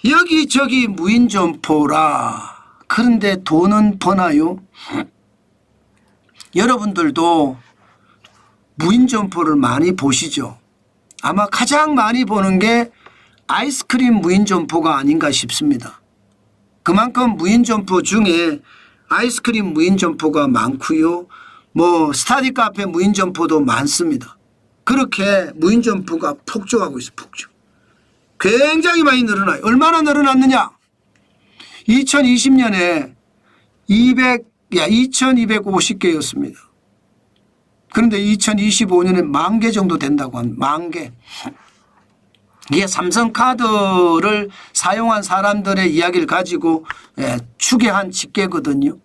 여기저기 무인점포라. 그런데 돈은 버나요? 여러분들도 무인점포를 많이 보시죠. 아마 가장 많이 보는 게 아이스크림 무인점포가 아닌가 싶습니다. 그만큼 무인점포 중에 아이스크림 무인점포가 많고요. 뭐 스타디 카페 무인점포도 많습니다. 그렇게 무인점포가 폭증하고 있어요. 폭증. 굉장히 많이 늘어나요. 얼마나 늘어났느냐. 2020년에 2250개였습니다. 그런데 2025년에 10,000개 정도 된다고 합니다. 10,000개. 이게 삼성카드를 사용한 사람들의 이야기를 가지고 추계한 집계거든요.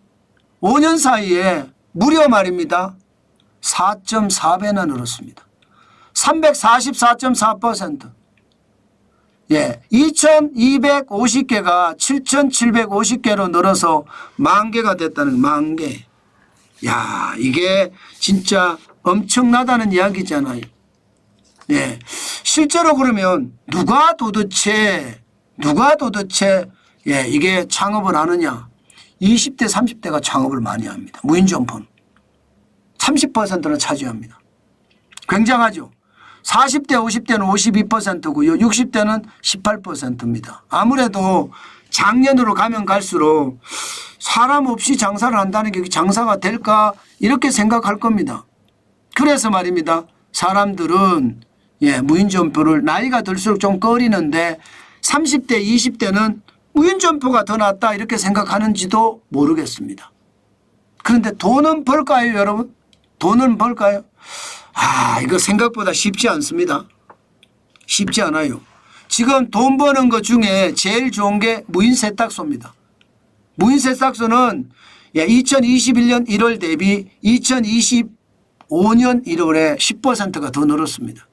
5년 사이에 무려 말입니다. 4.4배나 늘었습니다. 344.4%. 예, 2,250개가 7,750개로 늘어서 10,000개가 됐다는 10,000개. 야, 이게 진짜 엄청나다는 이야기잖아요. 예, 실제로 그러면 누가 도대체 이게 창업을 하느냐? 20대, 30대가 창업을 많이 합니다. 무인점포는 30%는 차지합니다. 굉장하죠. 40대, 50대는 52%고요. 60대는 18%입니다. 아무래도 작년으로 가면 갈수록 사람 없이 장사를 한다는 게 장사가 될까 이렇게 생각할 겁니다. 그래서 말입니다. 사람들은 무인점포를 나이가 들수록 좀 꺼리는데 30대, 20대는 무인점포가 더 낫다 이렇게 생각하는지도 모르겠습니다. 그런데 돈은 벌까요, 여러분? 돈은 벌까요? 이거 생각보다 쉽지 않습니다. 쉽지 않아요. 지금 돈 버는 것 중에 제일 좋은 게 무인세탁소입니다. 무인세탁소는 2021년 1월 대비 2025년 1월에 10%가 더 늘었습니다.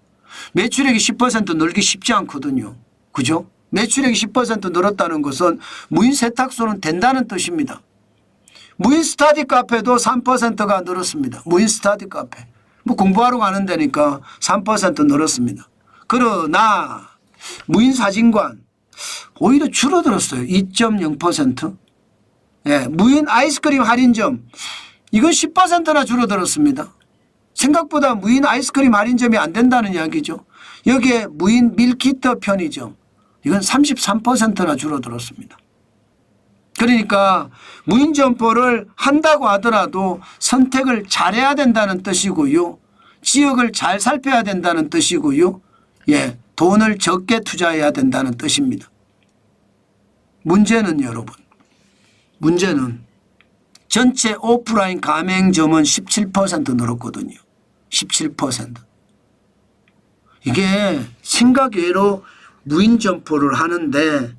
매출액이 10% 늘기 쉽지 않거든요. 그죠? 매출액이 10% 늘었다는 것은 무인세탁소는 된다는 뜻입니다. 무인 스타디 카페도 3%가 늘었습니다. 무인 스타디 카페. 뭐 공부하러 가는 데니까 3% 늘었습니다. 그러나 무인 사진관 오히려 줄어들었어요. 2.0%. 예, 무인 아이스크림 할인점 이건 10%나 줄어들었습니다. 생각보다 무인 아이스크림 할인점이 안 된다는 이야기죠. 여기에 무인 밀키트 편의점 이건 33%나 줄어들었습니다. 그러니까 무인점포를 한다고 하더라도 선택을 잘해야 된다는 뜻이고요. 지역을 잘 살펴야 된다는 뜻이고요. 예, 돈을 적게 투자해야 된다는 뜻입니다. 문제는 여러분, 문제는 전체 오프라인 가맹점은 17% 늘었거든요. 17%. 이게 생각외로 무인점포를 하는데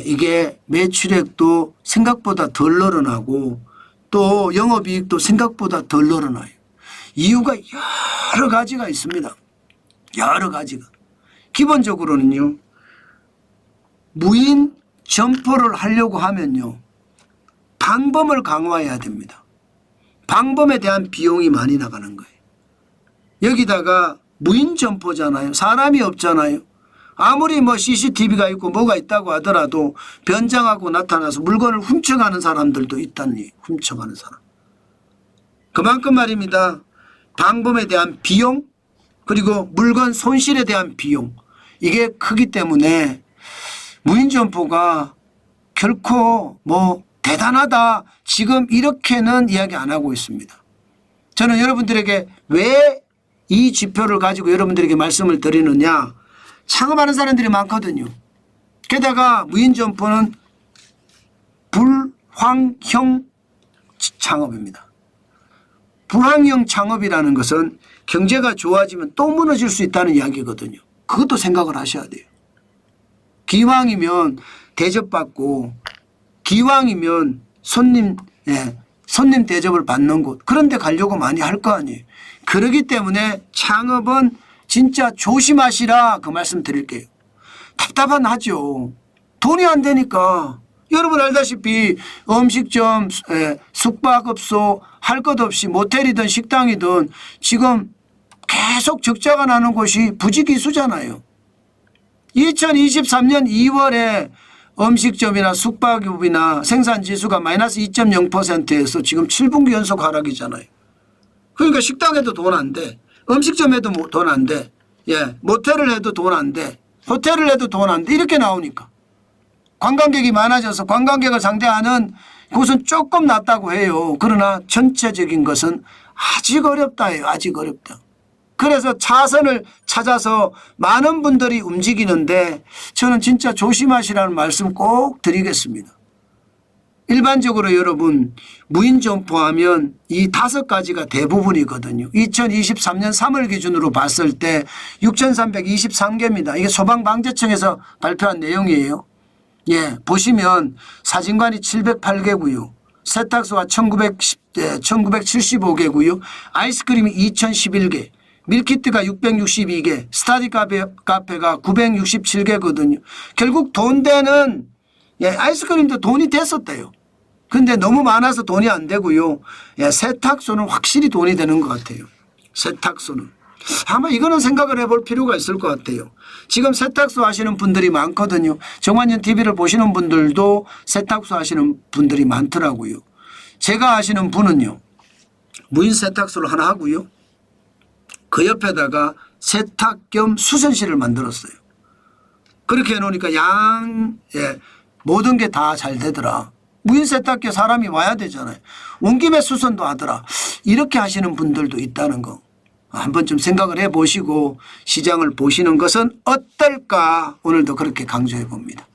이게 매출액도 생각보다 덜 늘어나고 또 영업이익도 생각보다 덜 늘어나요. 이유가 여러 가지가 있습니다. 여러 가지가. 기본적으로는요. 무인 점포를 하려고 하면요. 방범을 강화해야 됩니다. 방범에 대한 비용이 많이 나가는 거예요. 여기다가 무인 점포잖아요. 사람이 없잖아요. 아무리 뭐 CCTV가 있고 뭐가 있다고 하더라도 변장하고 나타나서 물건을 훔쳐가는 사람들도 있다니. 훔쳐가는 사람. 그만큼 말입니다. 방범에 대한 비용 그리고 물건 손실에 대한 비용 이게 크기 때문에 무인점포가 결코 뭐 대단하다 지금 이렇게는 이야기 안 하고 있습니다. 저는 여러분들에게 왜 이 지표를 가지고 여러분들에게 말씀을 드리느냐. 창업하는 사람들이 많거든요. 게다가 무인점포는 불황형 창업입니다. 불황형 창업이라는 것은 경제가 좋아지면 또 무너질 수 있다는 이야기거든요. 그것도 생각을 하셔야 돼요. 기왕이면 대접받고 기왕이면 손님 대접을 받는 곳 그런 데 가려고 많이 할 거 아니에요. 그렇기 때문에 창업은 진짜 조심하시라 그 말씀 드릴게요. 답답한 하죠. 돈이 안 되니까. 여러분 알다시피 음식점, 숙박업소 할 것 없이 모텔이든 식당이든 지금 계속 적자가 나는 곳이 부지기수잖아요. 2023년 2월에 음식점이나 숙박업이나 생산지수가 마이너스 2.0%에서 지금 7분기 연속 하락이잖아요. 그러니까 식당에도 돈 안 돼. 음식점에도 돈 안 돼. 예, 모텔을 해도 돈 안 돼. 호텔을 해도 돈 안 돼. 이렇게 나오니까. 관광객이 많아져서 관광객을 상대하는 그것은 조금 낫다고 해요. 그러나 전체적인 것은 아직 어렵다예요. 아직 어렵다. 그래서 차선을 찾아서 많은 분들이 움직이는데 저는 진짜 조심하시라는 말씀 꼭 드리겠습니다. 일반적으로 여러분 무인점포하면 이 5가지가 대부분이거든요. 2023년 3월 기준으로 봤을 때 6,323개입니다. 이게 소방방재청에서 발표한 내용이에요. 예, 보시면 사진관이 708개고요. 세탁소가 1975개고요. 아이스크림이 2011개, 밀키트가 662개, 스타디 카페가 967개거든요. 결국 돈 되는 예, 아이스크림도 돈이 됐었대요. 근데 너무 많아서 돈이 안 되고요. 예, 세탁소는 확실히 돈이 되는 것 같아요. 세탁소는. 아마 이거는 생각을 해볼 필요가 있을 것 같아요. 지금 세탁소 하시는 분들이 많거든요. 정관용 TV를 보시는 분들도 세탁소 하시는 분들이 많더라고요. 제가 아시는 분은요. 무인 세탁소를 하나 하고요. 그 옆에다가 세탁 겸 수선실을 만들었어요. 그렇게 해놓으니까 예, 모든 게 다 잘 되더라. 무인 세탁기에 사람이 와야 되잖아요. 온 김에 수선도 하더라. 이렇게 하시는 분들도 있다는 거. 한번 좀 생각을 해보시고 시장을 보시는 것은 어떨까 오늘도 그렇게 강조해 봅니다.